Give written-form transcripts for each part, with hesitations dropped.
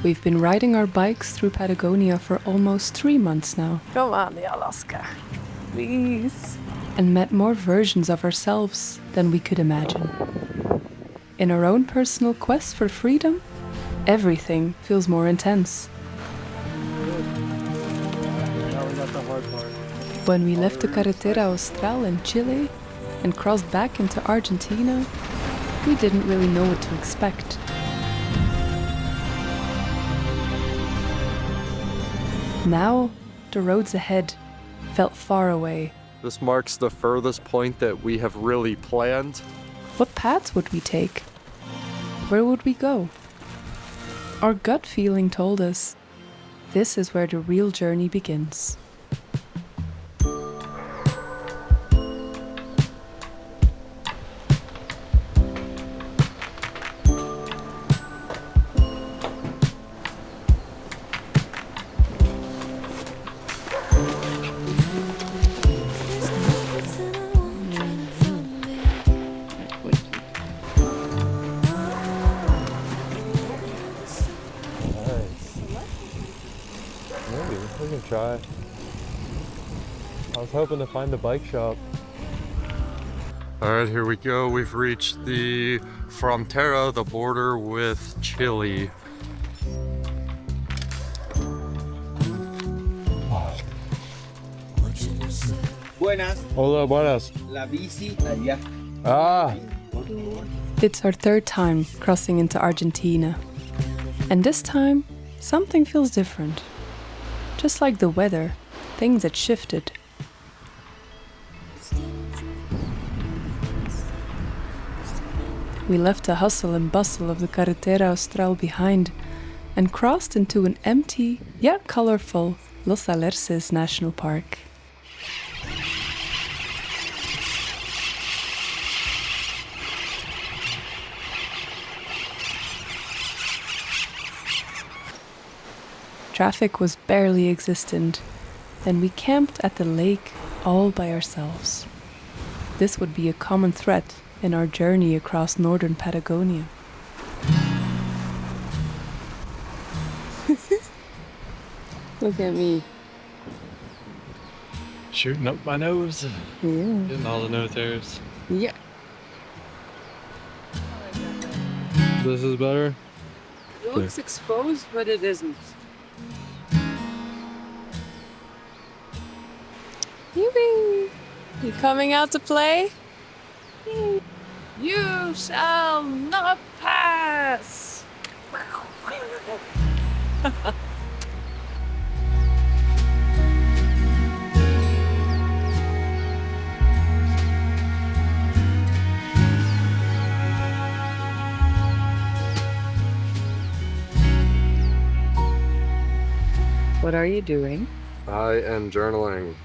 We've been riding our bikes through Patagonia for almost 3 months now. Come on, Alaska. Please. And met more versions of ourselves than we could imagine. In our own personal quest for freedom, everything feels more intense. When we left the Carretera Austral in Chile and crossed back into Argentina, we didn't really know what to expect. Now, the roads ahead felt far away. This marks the furthest point that we have really planned. What paths would we take? Where would we go? Our gut feeling told us this is where the real journey begins. Try. I was hoping to find the bike shop. All right, here we go. We've reached the frontera, the border with Chile. Buenas. Hola, buenas. La bici allá. Ah. It's our third time crossing into Argentina. And this time, something feels different. Just like the weather, things had shifted. We left the hustle and bustle of the Carretera Austral behind and crossed into an empty yet colorful Los Alerces National Park. Traffic was barely existent, and we camped at the lake all by ourselves. This would be a common threat in our journey across northern Patagonia. Look at me. Shooting up my nose. Yeah. Getting all the nose hairs. Yeah. This is better? It looks exposed, but it isn't. Yippee! You coming out to play? You shall not pass! What are you doing? I am journaling.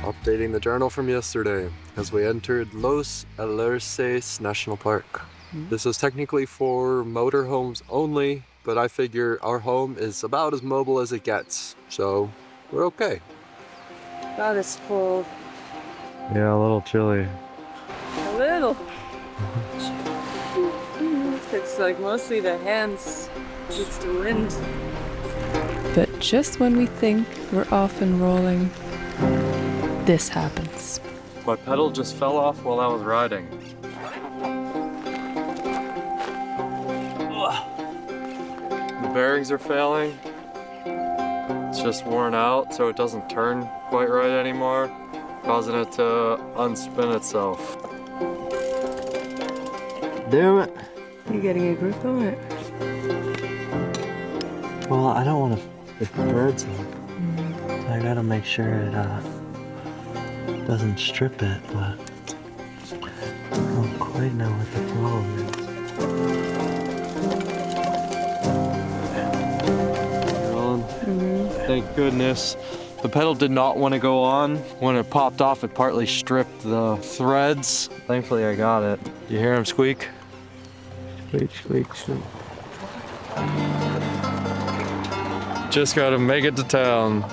Updating the journal from yesterday as we entered Los Alerces National Park. This is technically for motorhomes only, but I figure our home is about as mobile as it gets, so we're okay. God, it's cold. Yeah, a little chilly. A little. It's like mostly the hands. It's the wind. But just when we think we're off and rolling, this happens. My pedal just fell off while I was riding. The bearings are failing. It's just worn out, so it doesn't turn quite right anymore, causing it to unspin itself. Damn it. You getting a grip on it? Well, I don't want to get the birds up. I gotta make sure it doesn't strip it, but I don't quite know what the problem is. Thank goodness. The pedal did not want to go on. When it popped off, it partly stripped the threads. Thankfully, I got it. You hear him squeak? Squeak, squeak, squeak. Just gotta make it to town.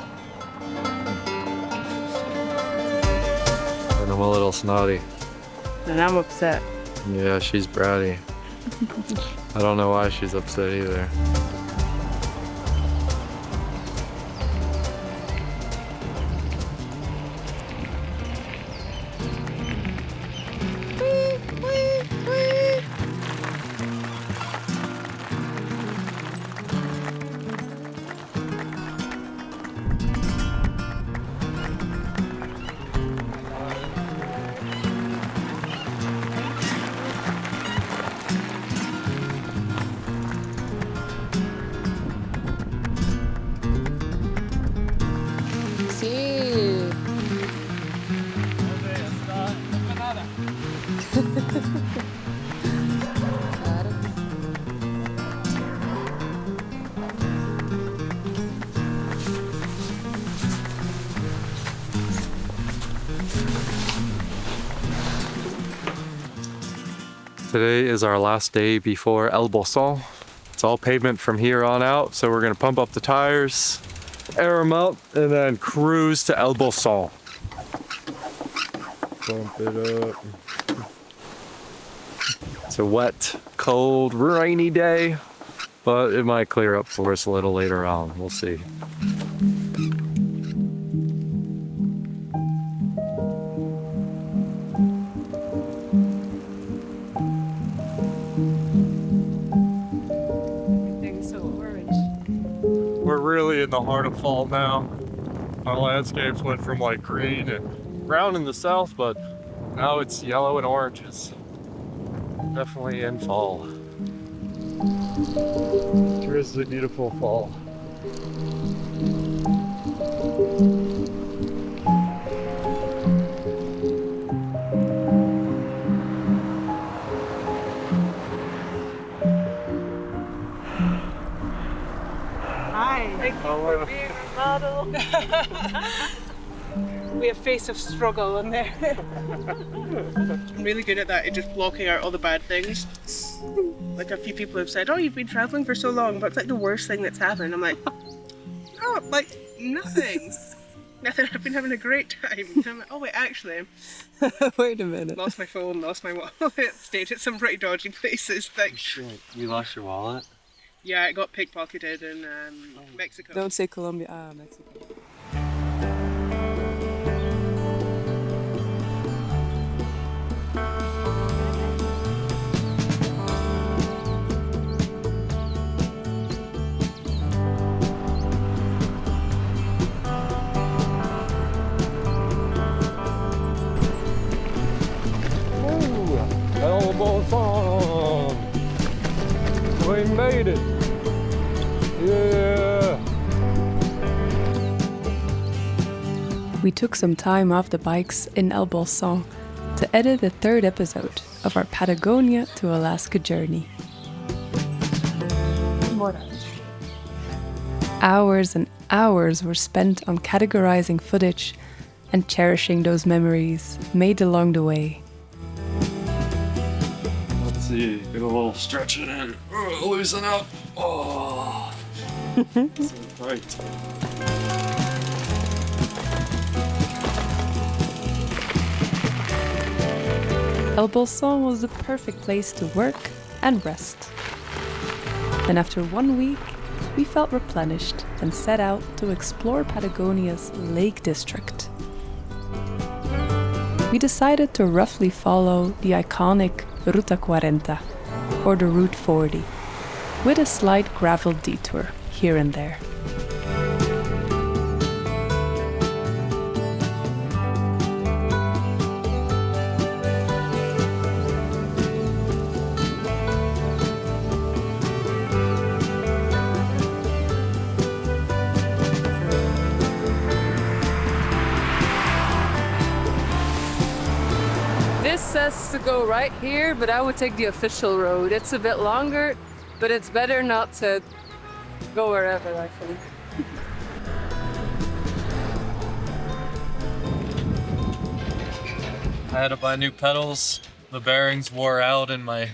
And I'm a little snotty. And I'm upset. Yeah, she's bratty. I don't know why she's upset either. Today is our last day before El Bolsón. It's all pavement from here on out, so we're gonna pump up the tires, air them out, and then cruise to El Bolsón. Pump it up. It's a wet, cold, rainy day, but it might clear up for us a little later on. We'll see. We're really in the heart of fall now. Our landscapes went from like green and brown in the south, but now it's yellow and oranges. Definitely in fall. Seriously beautiful fall. Thank you for being a model. We have face of struggle in there. I'm really good at that, at just blocking out all the bad things. Like a few people have said, oh, you've been traveling for so long, but it's like the worst thing that's happened. I'm like, oh, like nothing. Nothing, I've been having a great time. And I'm like, oh wait, actually, Wait a minute. lost my phone, lost my wallet, stayed at some pretty dodgy places. Like, Shit, you lost your wallet? yeah, it got pickpocketed in Mexico. Don't say Colombia. Ah, Mexico. El Bolsón! We made it! Yeah! We took some time off the bikes in El Bolsón to edit the third episode of our Patagonia to Alaska journey. Hours and hours were spent on categorizing footage and cherishing those memories made along the way. Let's see, get a little stretching in. Loosen up. Oh. Right. El Bolsón was the perfect place to work and rest. And after 1 week, we felt replenished and set out to explore Patagonia's Lake District. We decided to roughly follow the iconic Ruta 40, or the Route 40, with a slight gravel detour here and there. This says to go right here, but I would take the official road. It's a bit longer, but it's better not to go wherever, I think. I had to buy new pedals. The bearings wore out in my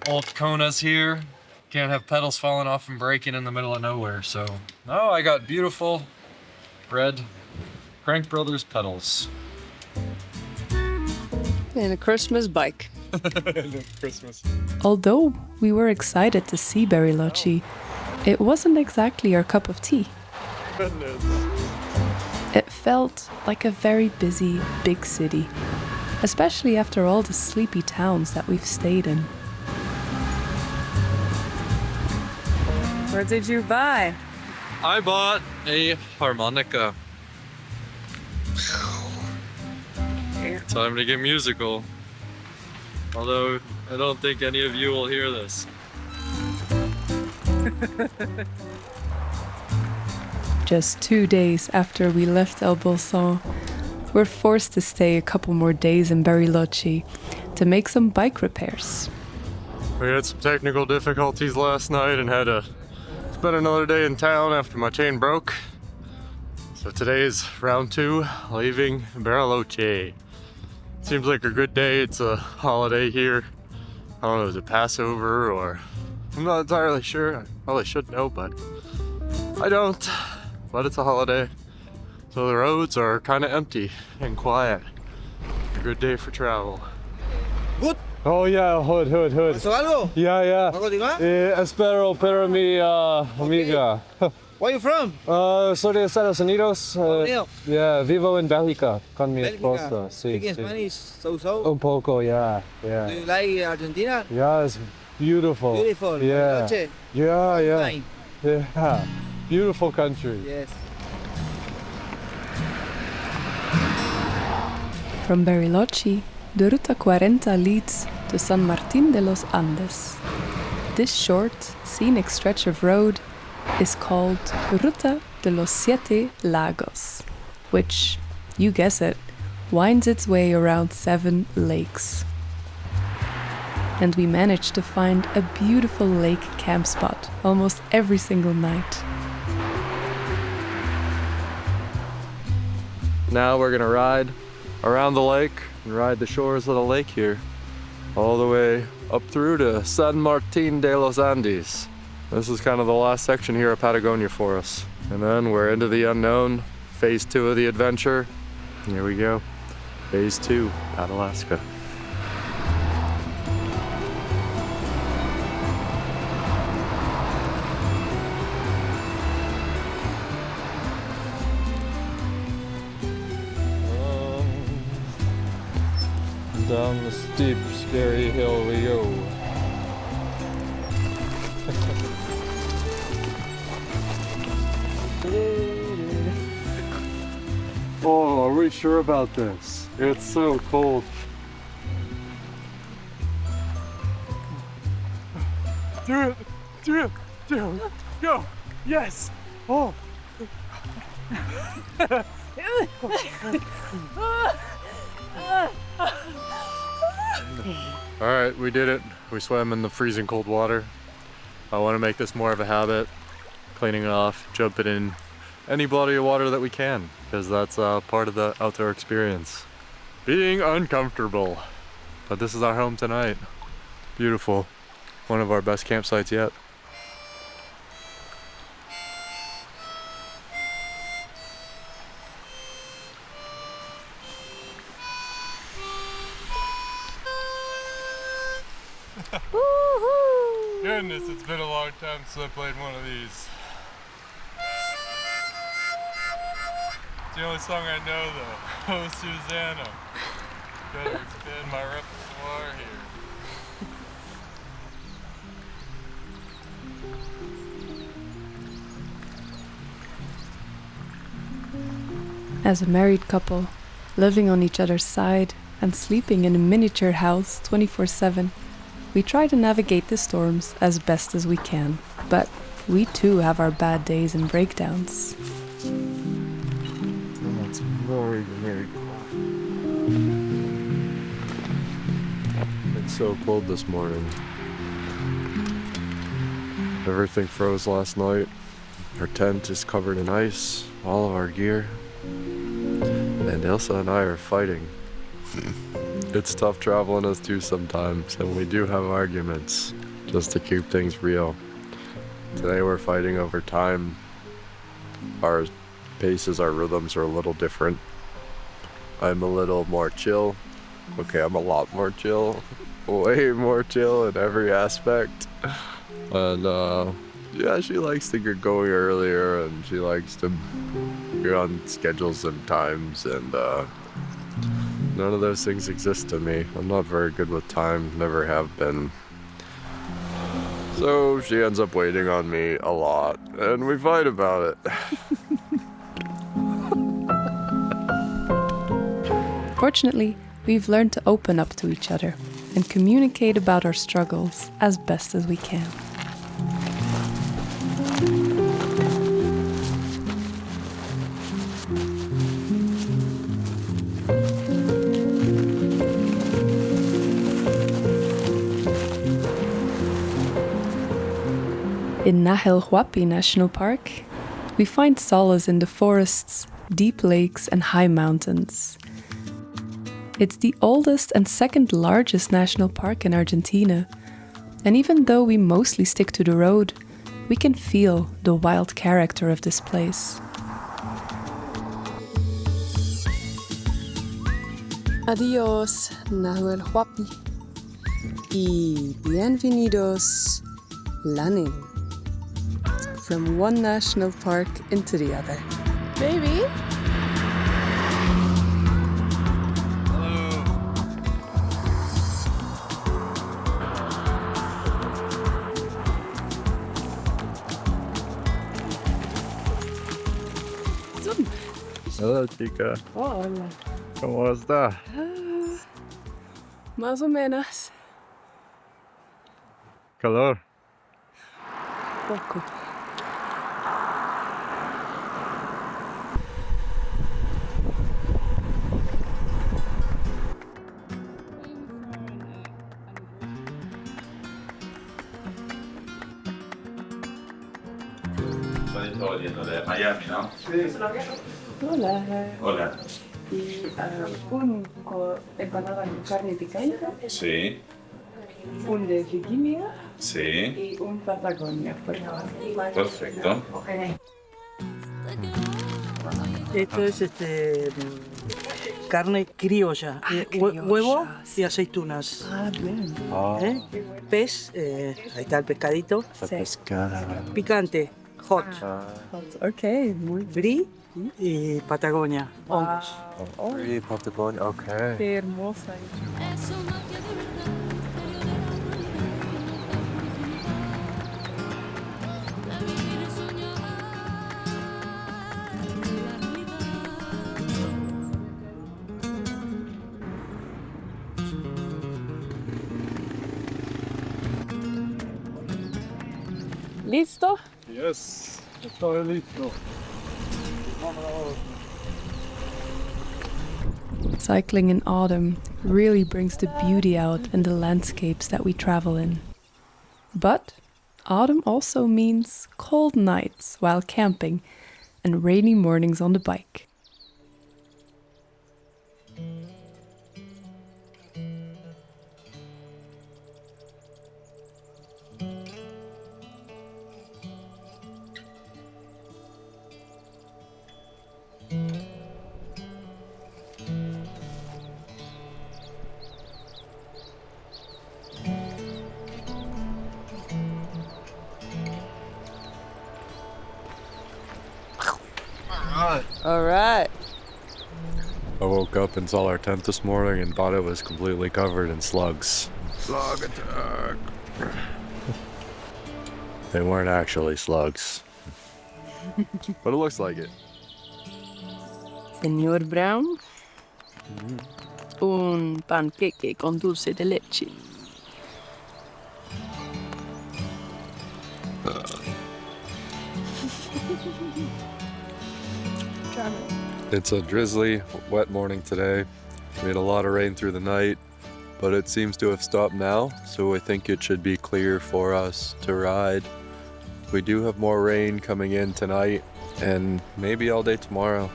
old Konas here. Can't have pedals falling off and breaking in the middle of nowhere, so no, I got beautiful red Crank Brothers pedals. And a Christmas bike. Christmas. Although we were excited to see Bariloche, it wasn't exactly our cup of tea. Goodness. It felt like a very busy, big city, especially after all the sleepy towns that we've stayed in. What did you buy? I bought a harmonica. Time to get musical. Although I don't think any of you will hear this. Just 2 days after we left El Bolsón, we're forced to stay a couple more days in Bariloche to make some bike repairs. We had some technical difficulties last night and had to spend another day in town after my chain broke. So today's round 2, leaving Bariloche. Seems like a good day. It's a holiday here. I don't know, is it Passover or... I'm not entirely sure. I probably should know, but I don't. But it's a holiday. So the roads are kind of empty and quiet. A good day for travel. Good. Oh yeah, hood. ¿Pasó algo? Yeah. ¿Algo de más? Espero para mi amiga. Where you from? Soy de Estados Unidos. Unidos. Yeah, vivo en Bélgica con mi Bélgica. esposa. Sí, Speaking sí. Spanish, so. Un poco, yeah. Do you like Argentina? Yeah, it's beautiful. Beautiful. Yeah. Bariloche. Yeah. Fine. Yeah. Beautiful country. Yes. From Bariloche, the Ruta 40 leads to San Martín de los Andes. This short, scenic stretch of road is called Ruta de los Siete Lagos, which, you guess it, winds its way around 7 lakes. And we managed to find a beautiful lake camp spot almost every single night. Now we're gonna ride around the lake and ride the shores of the lake here, all the way up through to San Martín de los Andes. This is kind of the last section here at Patagonia for us. And then we're into the unknown, phase 2 of the adventure. Here we go, phase 2, Alaska. Down the steep, scary hill we go. Oh, are we sure about this? It's so cold. Do it, go, yes, oh. All right, we did it. We swam in the freezing cold water. I want to make this more of a habit, cleaning it off, jumping in any body of water that we can, because that's part of the outdoor experience. Being uncomfortable. But this is our home tonight. Beautiful. One of our best campsites yet. Goodness, it's been a long time since I played one of these. It's the only song I know though. Oh Susanna. Gotta expand my repertoire here. As a married couple, living on each other's side and sleeping in a miniature house 24/7, we try to navigate the storms as best as we can. But we too have our bad days and breakdowns. It's very, very cold. It's so cold this morning. Everything froze last night. Our tent is covered in ice, all of our gear. And Ilsa and I are fighting. It's tough traveling us too sometimes, and we do have arguments just to keep things real. Today we're fighting over time. Our paces, our rhythms are a little different. I'm a little more chill. Okay, I'm a lot more chill. Way more chill in every aspect. And yeah, she likes to get going earlier, and she likes to get on schedules and times, and none of those things exist to me. I'm not very good with time, never have been. So she ends up waiting on me a lot, and we fight about it. Fortunately, we've learned to open up to each other and communicate about our struggles as best as we can. In Huapi National Park, we find solace in the forests, deep lakes and high mountains. It's the oldest and second largest national park in Argentina, and even though we mostly stick to the road, we can feel the wild character of this place. Adiós, Nahuel Huapi, y bienvenidos, Lanin. From one national park into the other. Baby? Hola, chica. Hola. ¿Cómo está? Más o menos. Calor. Poco. Estás volviendo de Miami, ¿no? Hola. Hola. Y empanada con carne picante, Sí, un de Virginia sí. y un Patagonia, por favor. Perfecto. Esto es carne criolla, huevo y aceitunas. Ah, bien. ¿Eh? Pez, ahí está el pescadito. Pescada. Picante, hot. Ok, muy Brie y Patagonia, hongos. Free Patagonia, okay. Qué hermosa. ¿Listo? Yes, estoy listo. Cycling in autumn really brings the beauty out in the landscapes that we travel in. But autumn also means cold nights while camping and rainy mornings on the bike. All right. I woke up and saw our tent this morning and thought it was completely covered in slugs. Slug attack. They weren't actually slugs. But it looks like it. Señor Brown, un panqueque con dulce de leche. It's a drizzly, wet morning today. We had a lot of rain through the night, but it seems to have stopped now, so I think it should be clear for us to ride. We do have more rain coming in tonight, and maybe all day tomorrow.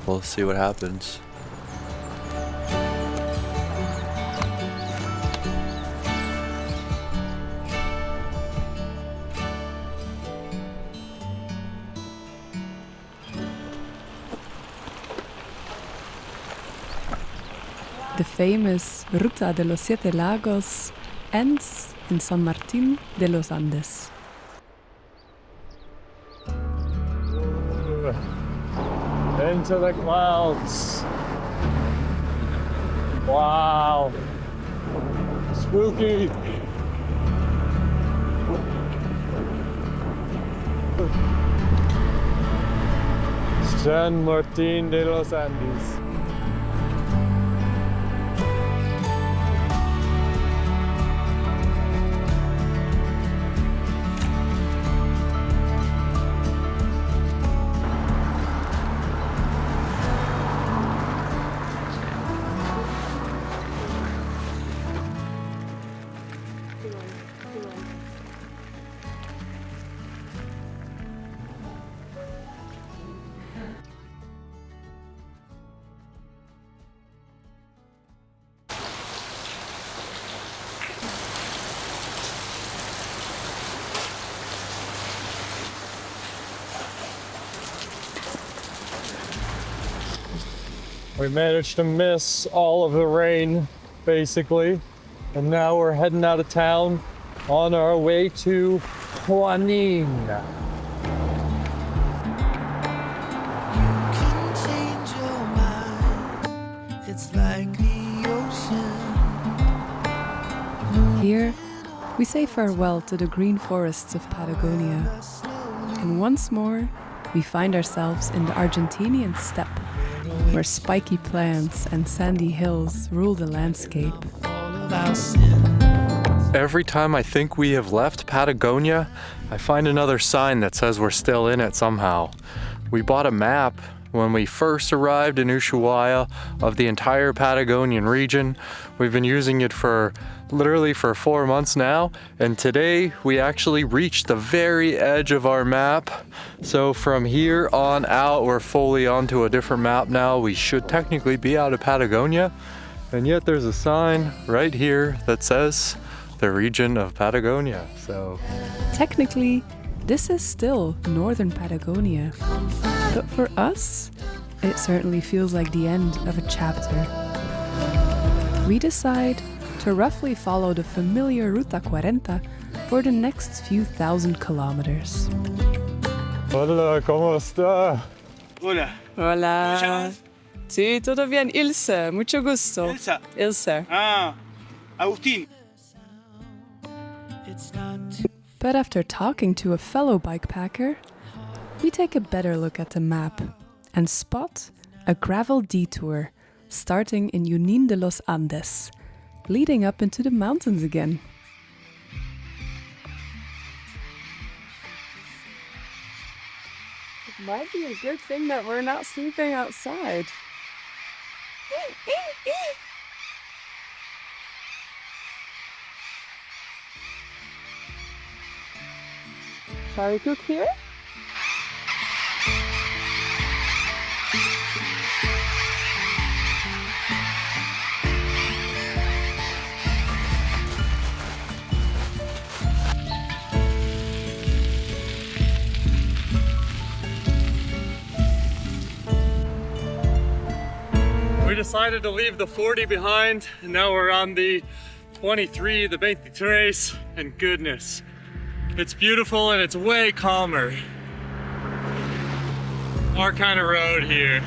We'll see what happens. The famous Ruta de los Siete Lagos ends in San Martín de los Andes. Into the clouds. Wow. Spooky. San Martín de los Andes. We managed to miss all of the rain, basically. And now we're heading out of town on our way to Huapi. Here, we say farewell to the green forests of Patagonia. And once more, we find ourselves in the Argentinian steppe, where spiky plants and sandy hills rule the landscape. Every time I think we have left Patagonia, I find another sign that says we're still in it somehow. We bought a map when we first arrived in Ushuaia of the entire Patagonian region. We've been using it for literally for 4 months now, and today we actually reached the very edge of our map. So from here on out, we're fully onto a different map now. We should technically be out of Patagonia, and yet there's a sign right here that says the region of Patagonia. So Technically, this is still northern Patagonia, but for us, it certainly feels like the end of a chapter. We decide to roughly follow the familiar Ruta 40 for the next few thousand kilometers. Hola, ¿cómo está? Hola. Hola. Sí, todo bien. Ilse, mucho gusto. Elsa. Ilse. Ah, Agustín. But after talking to a fellow bikepacker, we take a better look at the map and spot a gravel detour starting in Junín de los Andes, leading up into the mountains again. It might be a good thing that we're not sleeping outside. Shall we cook here? We decided to leave the 40 behind, and now we're on the 23, the 23, and goodness, it's beautiful and it's way calmer. Our kind of road here.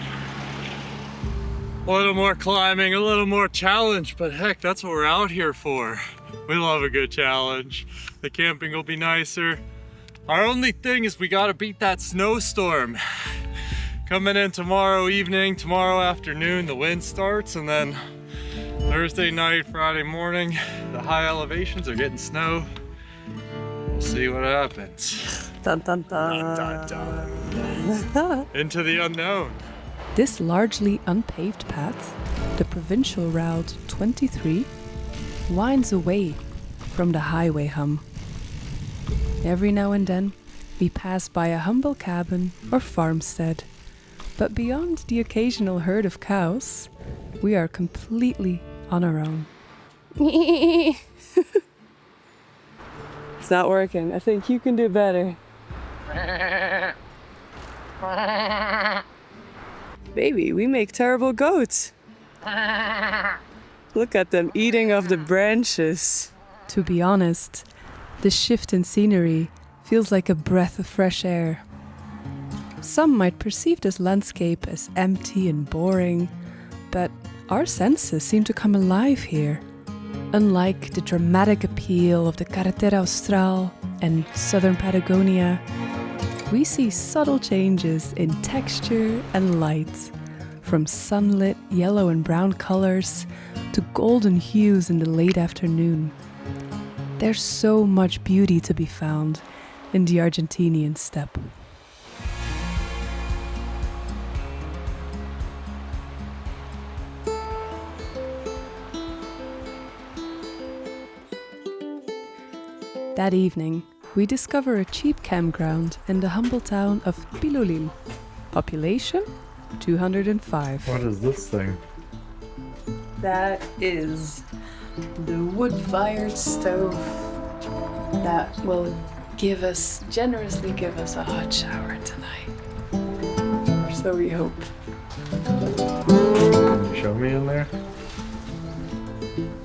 A little more climbing, a little more challenge, but heck, that's what we're out here for. We love a good challenge. The camping will be nicer. Our only thing is we gotta beat that snowstorm. Coming in tomorrow evening, tomorrow afternoon, the wind starts, and then Thursday night, Friday morning, the high elevations are getting snow. We'll see what happens. Dun, dun, dun. Dun, dun, dun. Into the unknown. This largely unpaved path, the provincial route 23, winds away from the highway hum. Every now and then, we pass by a humble cabin or farmstead, but beyond the occasional herd of cows, we are completely on our own. It's not working. I think you can do better. Baby, we make terrible goats. Look at them eating off the branches. To be honest, the shift in scenery feels like a breath of fresh air. Some might perceive this landscape as empty and boring, but our senses seem to come alive here. Unlike the dramatic appeal of the Carretera Austral and southern Patagonia, we see subtle changes in texture and light, from sunlit yellow and brown colors to golden hues in the late afternoon. There's so much beauty to be found in the Argentinian steppe. That evening, we discover a cheap campground in the humble town of Pilolil. Population 205. What is this thing? That is the wood-fired stove that will generously give us a hot shower tonight. So we hope. Show me in there.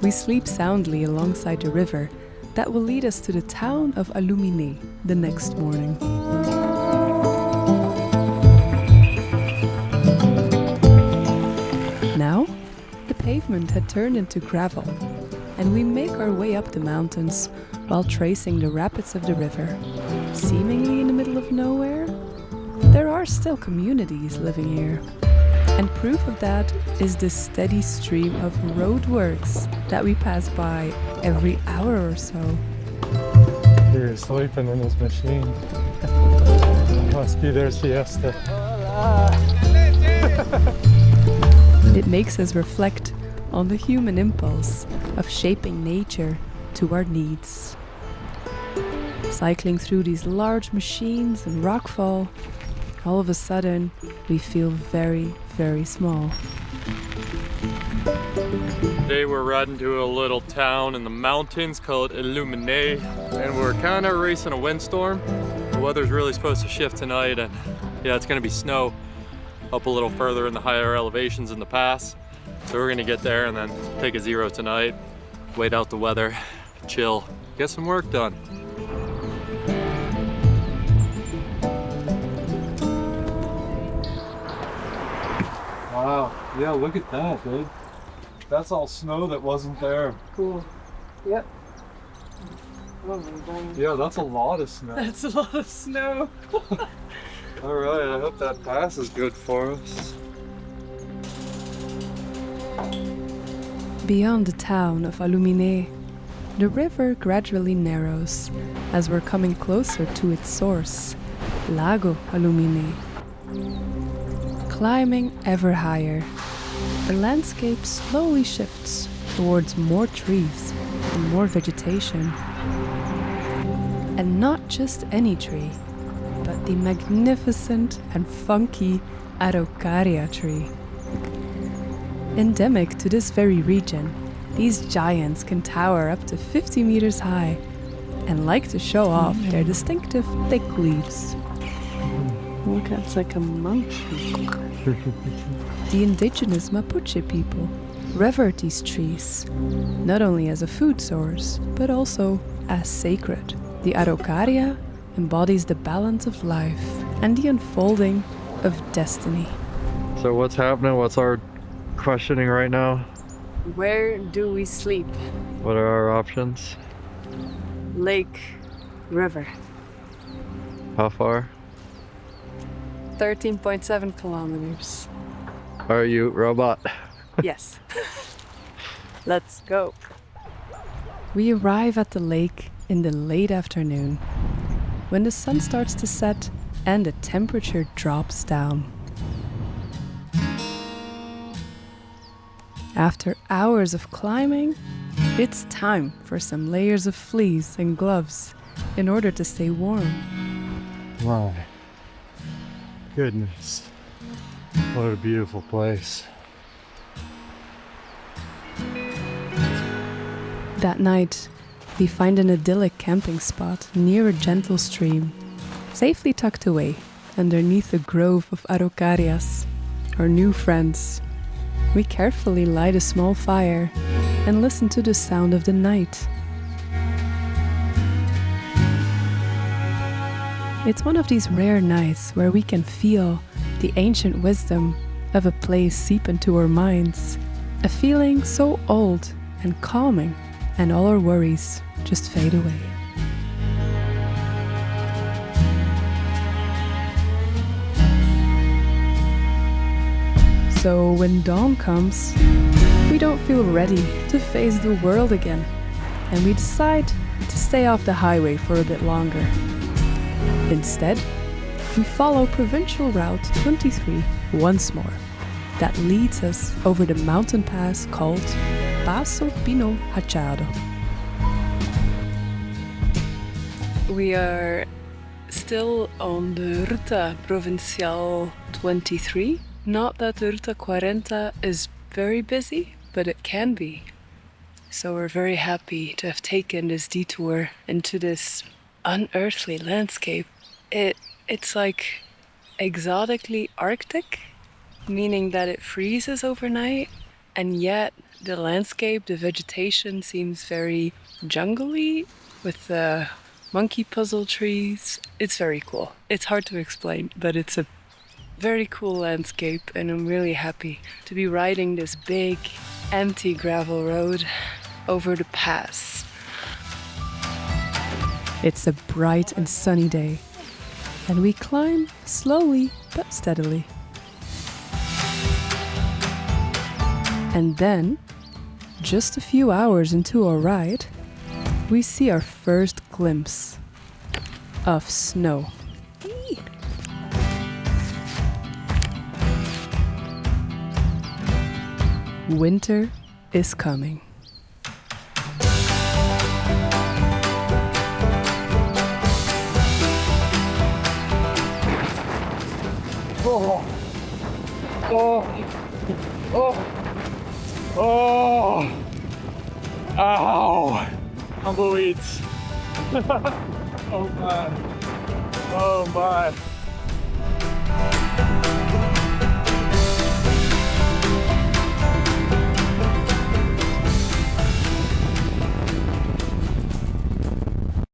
We sleep soundly alongside the river that will lead us to the town of Aluminé the next morning. Now, the pavement had turned into gravel, and we make our way up the mountains while tracing the rapids of the river. Seemingly in the middle of nowhere, there are still communities living here. And proof of that is the steady stream of roadworks that we pass by every hour or so. You're sleeping in this machine. Must be their siesta. It makes us reflect on the human impulse of shaping nature to our needs. Cycling through these large machines and rockfall, all of a sudden we feel very, very small. Today we're riding to a little town in the mountains called Aluminé, and we're kind of racing a windstorm. The weather's really supposed to shift tonight, and yeah, it's gonna be snow up a little further in the higher elevations in the pass. So we're gonna get there and then take a zero tonight, wait out the weather, chill, get some work done. Wow, yeah, look at that, dude. That's all snow that wasn't there. Cool. Yep. Oh my God. Yeah, that's a lot of snow. That's a lot of snow. All right, I hope that pass is good for us. Beyond the town of Aluminé, the river gradually narrows as we're coming closer to its source, Lago Aluminé. Climbing ever higher, the landscape slowly shifts towards more trees and more vegetation. And not just any tree, but the magnificent and funky Araucaria tree. Endemic to this very region, these giants can tower up to 50 meters high and like to show off their distinctive thick leaves. Look, it's like a monkey. The indigenous Mapuche people revered these trees, not only as a food source, but also as sacred. The Araucaria embodies the balance of life and the unfolding of destiny. So what's happening? What's our questioning right now? Where do we sleep? What are our options? Lake, river. How far? 13.7 kilometers. Are you robot? Yes. Let's go. We arrive at the lake in the late afternoon, when the sun starts to set and the temperature drops down. After hours of climbing, it's time for some layers of fleece and gloves in order to stay warm. My goodness, what a beautiful place. That night, we find an idyllic camping spot near a gentle stream, safely tucked away underneath a grove of Araucarias, our new friends. We carefully light a small fire and listen to the sound of the night. It's one of these rare nights where we can feel the ancient wisdom of a place seep into our minds, a feeling so old and calming, and all our worries just fade away. So when dawn comes, we don't feel ready to face the world again, and we decide to stay off the highway for a bit longer. Instead, we follow provincial route 23 once more. That leads us over the mountain pass called Paso, Pino, Hachado. We are still on the Ruta Provincial 23. Not that the Ruta 40 is very busy, but it can be. So we're very happy to have taken this detour into this unearthly landscape. It's like exotically Arctic, meaning that it freezes overnight And yet the landscape, the vegetation seems very jungly with the monkey puzzle trees. It's very cool. It's hard to explain, but it's a very cool landscape, and I'm really happy to be riding this big empty gravel road over the pass. It's a bright and sunny day, and we climb slowly but steadily. And then, just a few hours into our ride, we see our first glimpse of snow. Winter is coming. Oh, oh, oh, oh, ow, tumbleweeds. Oh my, oh my.